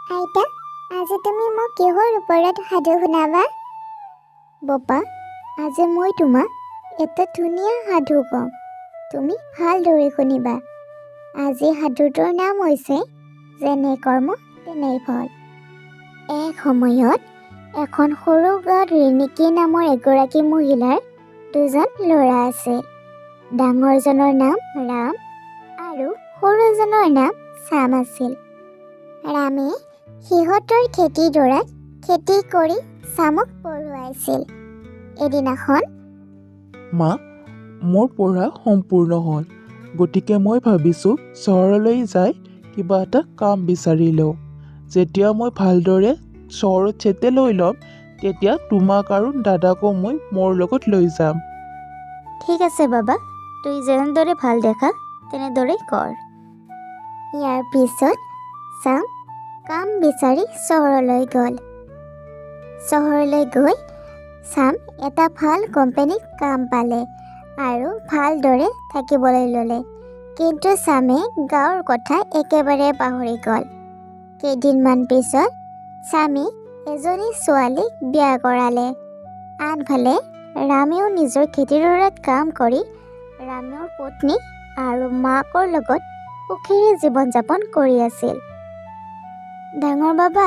আইতা, আজি তুমি মোক কিহৰ ওপৰত সাধু শুনাবা? বপা, আজি মই তোমাক এটা ধুনীয়া সাধু কম। তুমি ভালদৰে শুনিবা। আজি সাধুটোৰ নাম হৈছে যেনে কৰ্ম তেনেই ফল। এক সময়ত এখন সৰু গাঁৱত ৰিণিকী নামৰ এগৰাকী মহিলাৰ দুজন ল'ৰা আছিল। ডাঙৰজনৰ নাম ৰাম আৰু সৰুজনৰ নাম শ্যাম আছিল। ৰামে সিহঁতৰ খেতিডৰাত খেতি কৰি শ্যামক পঢ়ুৱাইছিল। এদিনাখন মা, মোৰ পঢ়া সম্পূৰ্ণ হ'ল, গতিকে মই ভাবিছোঁ চহৰলৈ যাই কিবা এটা কাম বিচাৰি লওঁ। যেতিয়া মই ভালদৰে চহৰত ছেটেল হৈ ল'ম, তেতিয়া তোমাক আৰু দাদাকো মই মোৰ লগত লৈ যাম। ঠিক আছে বাবা, তুই যেনেদৰে ভাল দেখা তেনেদৰেই কৰ। ইয়াৰ পিছত শ্যাম কাম বিচাৰি চহৰলৈ গ'ল। চহৰলৈ গৈ শ্যাম এটা ভাল কোম্পানীত কাম পালে আৰু ভালদৰে থাকিবলৈ ল'লে। কিন্তু শ্যামে গাঁৱৰ কথা একেবাৰে পাহৰি গ'ল। কেইদিনমান পিছত শ্যামে এজনী ছোৱালীক বিয়া কৰালে। আনফালে ৰামেও নিজৰ খেতিডৰাত কাম কৰি ৰামৰ পত্নী আৰু মাকৰ লগত সুখেৰে জীৱন যাপন কৰি আছিল। ডাঙৰ বাবা,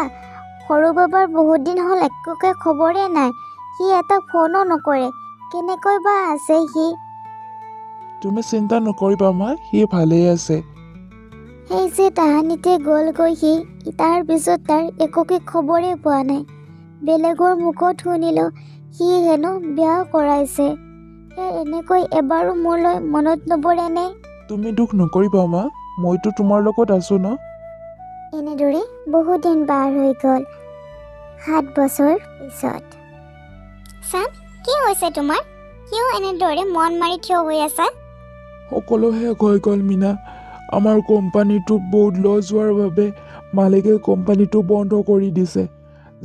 সৰু বাবাৰ বহুত দিন হ'ল একোকে খবৰে নাই। সি এটা ফোনো নকৰে। কেনেকৈ বা আছে সি? তুমি চিন্তা নকৰিবা মা, সি ভালেই আছে। সেই যে তাহানিতে গ'লগৈ সি, তাৰ পিছত তাৰ একোকে খবৰে পোৱা নাই। বেলেগৰ মুখত শুনিলোঁ সি হেনো বিয়া কৰাইছে। এনেকৈ এবাৰো মোলৈ মনত নপৰেনে? তুমি দুখ নকৰিবা মা, মইতো তোমাৰ লগত আছোঁ ন। এনেদৰে বহুদিন পাৰ হৈ গ'ল। 7 বছৰ পিছত। শ্যাম, কি হৈছে তোমাৰ? কিয় এনেদৰে মন মাৰি থিয় হৈ আছা? সকলো শেষ হৈ গ'ল মীনা। আমাৰ কোম্পানীটো বহুত লছ হোৱাৰ বাবে মালিকে কোম্পানীটো বন্ধ কৰি দিছে,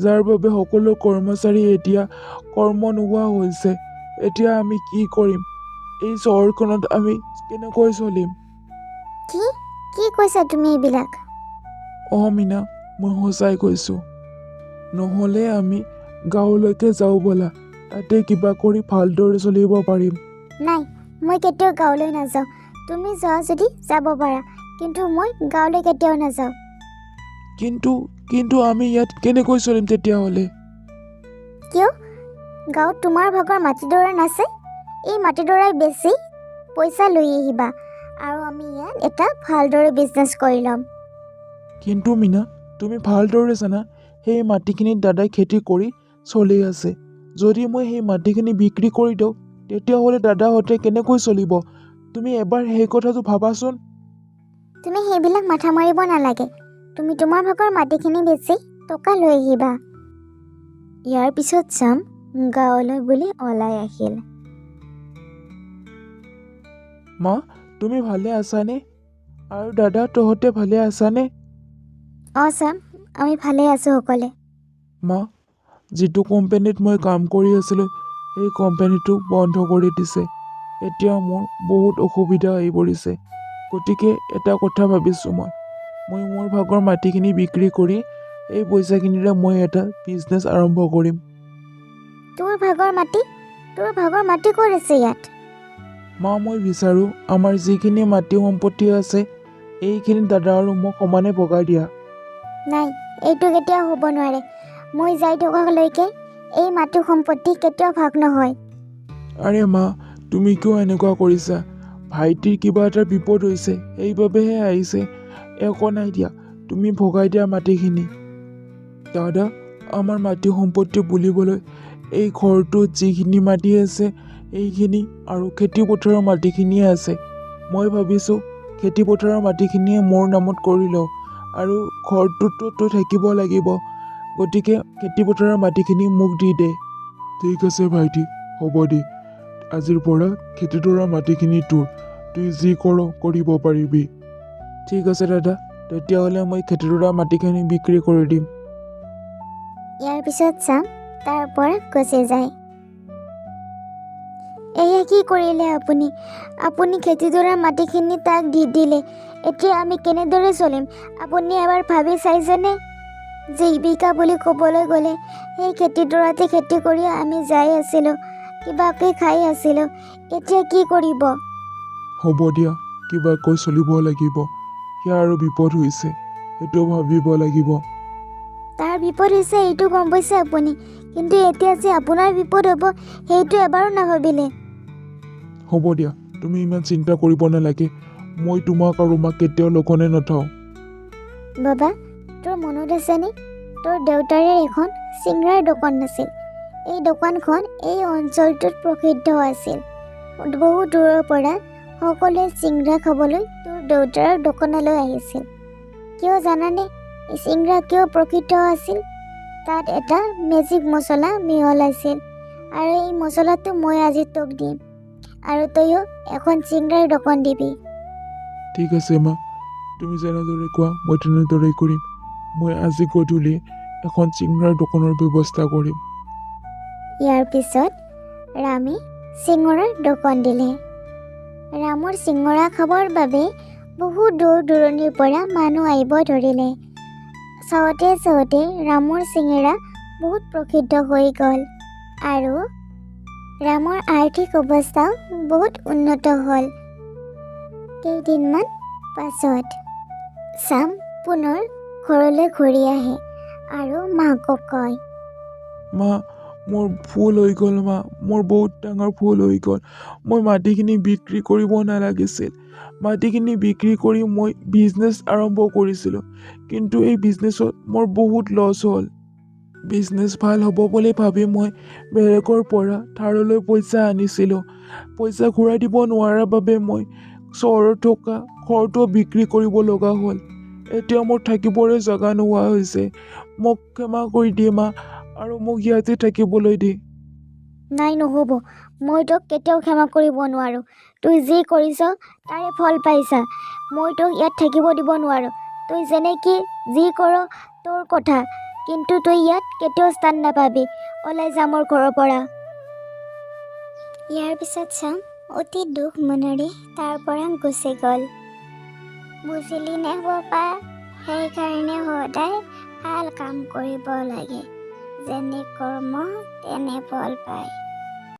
যাৰ বাবে সকলো কৰ্মচাৰী এতিয়া কৰ্ম নোহোৱা হৈছে। এতিয়া আমি কি কৰিম? এই চহৰখনত আমি কেনেকৈ চলিম? কি কৈছা তুমি এইবিলাক? মীনা, মই সঁচাই কৈছোঁ। নহ'লে আমি গাঁৱলৈকে যাওঁ ব'লা, তাতে কিবা কৰি ভালদৰে চলিব পাৰিম। নাই, মই কেতিয়াও গাঁৱলৈ নাযাওঁ। তুমি যোৱা যদি যাব পাৰা, কিন্তু মই গাঁৱলৈ কেতিয়াও নাযাওঁ। কিন্তু আমি ইয়াত কেনেকৈ চলিম তেতিয়াহ'লে? কিয়? গাঁৱত তোমাৰ ভাগৰ মাটিডৰা নাছে? এই মাটিডৰাই বেছি পইচা লৈ আহিবা আৰু আমি ইয়াত এটা ভালদৰে বিজনেছ কৰি ল'ম। কিন্তু মীনা, তুমি ভালদৰে জানা সেই মাটিখিনিত দাদাই খেতি কৰি চলি আছে। যদি মই সেই মাটিখিনি বিক্ৰী কৰি দিওঁ, তেতিয়াহ'লে দাদাহঁতে কেনেকৈ চলিব? তুমি এবাৰ সেই কথাটো ভাবাচোন। তুমি সেইবিলাক মাথা মাৰিব নালাগে। তুমি তোমাৰ ভাগৰ মাটিখিনি বেছি টকা লৈ আহিবা। ইয়াৰ পিছত শ্যাম গাঁৱলৈ বুলি ওলাই আহিল। মা, তুমি ভালে আছানে? আৰু দাদা, তহঁতে ভালে আছানে? শ্যাম, আমি ভালে আছোঁ সকলোৱে। মা, যিটো কোম্পানীত মই কাম কৰি আছিলোঁ, সেই কোম্পানীটো বন্ধ কৰি দিছে। এতিয়া মোৰ বহুত অসুবিধা আহি পৰিছে। গতিকে এটা কথা ভাবিছোঁ মই মোৰ ভাগৰ মাটিখিনি বিক্ৰী কৰি এই পইচাখিনিৰে মই এটা বিজনেছ আৰম্ভ কৰিম। তোৰ ভাগৰ মাটি ক'ত আছে ইয়াত? মা, মই বিচাৰোঁ আমাৰ যিখিনি মাটি সম্পত্তি আছে, এইখিনি দাদা আৰু মোক সমানে ভগাই দিয়া। নাই, এইটো কেতিয়াও হ'ব নোৱাৰে। মই যাই থকালৈকে এই মাটি সম্পত্তি কেতিয়াও ভাগ নহয়। আৰে মা, তুমি কিয় এনেকুৱা কৰিছা? ভাইটিৰ কিবা এটা বিপদ হৈছে, সেইবাবেহে আহিছে। একো নাই দিয়া, তুমি ভগাই দিয়া মাটিখিনি। দাদা, আমাৰ মাটি সম্পত্তি বুলিবলৈ এই ঘৰটোত যিখিনি মাটি আছে এইখিনি আৰু খেতিপথাৰৰ মাটিখিনিয়ে আছে। মই ভাবিছোঁ খেতিপথাৰৰ মাটিখিনিয়ে মোৰ নামত কৰি লওঁ, আৰু ঘৰটোতো থাকিব লাগিব। গতিকে খেতিপথাৰৰ মাটিখিনি মোক দি দে। ঠিক আছে ভাইটি, হ'ব দে। আজিৰ পৰা খেতিডৰাৰ মাটিখিনি তোৰ, তুই যি কৰ কৰিব পাৰিবি। ঠিক আছে দাদা, তেতিয়াহ'লে মই খেতিডৰা মাটিখিনি বিক্ৰী কৰি দিম। ইয়াৰ পিছত শ্যাম তাৰ পৰা গুচি যায়। এয়া কি কৰিলে আপুনি? আপুনি খেতিডৰাৰ মাটিখিনি তাক দি দিলে। এতিয়া আমি কেনেদৰে চলিম? আপুনি এবাৰ ভাবি চাইছেনে? জীৱিকা বুলি ক'বলৈ গ'লে সেই খেতিডৰাতে খেতি কৰি আমি যাই আছিলোঁ, কিবাকৈ খাই আছিলোঁ। এতিয়া কি কৰিব? হ'ব দিয়া, কিবাকৈ চলিব লাগিব। সেয়া আৰু বিপদ হৈছে, সেইটো ভাবিব লাগিব। তাৰ বিপদ হৈছে এইটো গম পাইছে আপুনি, কিন্তু এতিয়া যে আপোনাৰ বিপদ হ'ব সেইটো এবাৰো নাভাবিলে। হ'ব দিয়া, তুমি ইমান চিন্তা কৰিব নালাগে। মই তোমাক আৰু মাক কেতিয়াও লঘোণে নথওঁ। বাবা, তোৰ মনত আছেনে? তোৰ দেউতাৰে এখন চিংৰাৰ দোকান আছিল। এই দোকানখন এই অঞ্চলটোত প্ৰসিদ্ধ আছিল। বহু দূৰৰ পৰা সকলোৱে চিংৰা খাবলৈ তোৰ দেউতাৰ দোকানলৈ আহিছিল। কিয় জানানে এই চিংৰা কিয় প্ৰসিদ্ধ আছিল? তাত এটা মেজিক মছলা মিহলাইছিল, আৰু এই মছলাটো মই আজি তোক দিম, আৰু তইও এখন চিংৰাৰ দোকান দিবি। ঠিক আছে মা, তুমি যেনেদৰে কোৱা মই তেনেদৰেই কৰিম। মই আজি গধূলি এখন চিংৰাৰ দোকানৰ ব্যৱস্থা কৰিম। ইয়াৰ পিছত ৰামে চিঙৰাৰ দোকান দিলে। ৰামৰ চিঙৰা খাবৰ বাবে বহু দূৰ দূৰণিৰ পৰা মানুহ আহিব ধৰিলে। চাওঁতে ৰামৰ চিঙৰা বহুত প্ৰসিদ্ধ হৈ গ'ল, আৰু ৰামৰ আৰ্থিক অৱস্থাও বহুত উন্নত হ'ল। কেইদিনমান পাছত শ্যাম পুনৰ ঘৰলৈ ঘূৰি আহে আৰু মাকক কয়, মা, মোৰ ভুল হৈ গ'ল মা, মোৰ বহুত ডাঙৰ ভুল হৈ গ'ল। মই মাটিখিনি বিক্ৰী কৰিব নালাগিছিল। মাটিখিনি বিক্ৰী কৰি মই বিজনেছ আৰম্ভ কৰিছিলোঁ, কিন্তু এই বিজনেছত মোৰ বহুত লছ হ'ল। বিজনেছ ভাল হ'ব বুলি ভাবি মই বেলেগৰ পৰা ধাৰলৈ পইচা আনিছিলোঁ। পইচা ঘূৰাই দিব নোৱাৰাৰ বাবে মই চহৰত থকা ঘৰটো বিক্ৰী কৰিব লগা হ'ল। এতিয়া মোৰ থাকিবলৈ জেগা নোহোৱা হৈছে। মোক ক্ষমা কৰি দিয়ে মা, আৰু মোক ইয়াতে থাকিবলৈ দে। নাই, নহ'ব। মই তোক কেতিয়াও ক্ষমা কৰিব নোৱাৰোঁ। তই যি কৰিছ তাৰে ফল পাইছা। মই তোক ইয়াত থাকিব দিব নোৱাৰোঁ। তই যেনেকৈ যি কৰ তোৰ কথা, কিন্তু তই ইয়াত কেতিয়াও স্থান নাপাবি। ওলাই যা মোৰ ঘৰৰ পৰা। ইয়াৰ পিছত শ্যাম অতি দুখ মনেৰে তাৰ পৰা গুচি গ'ল। বুজিলি নে বাবা? সেইকাৰণে সদায় ভাল কাম কৰিব লাগে। যেনে কৰ্ম তেনে ফল পায়।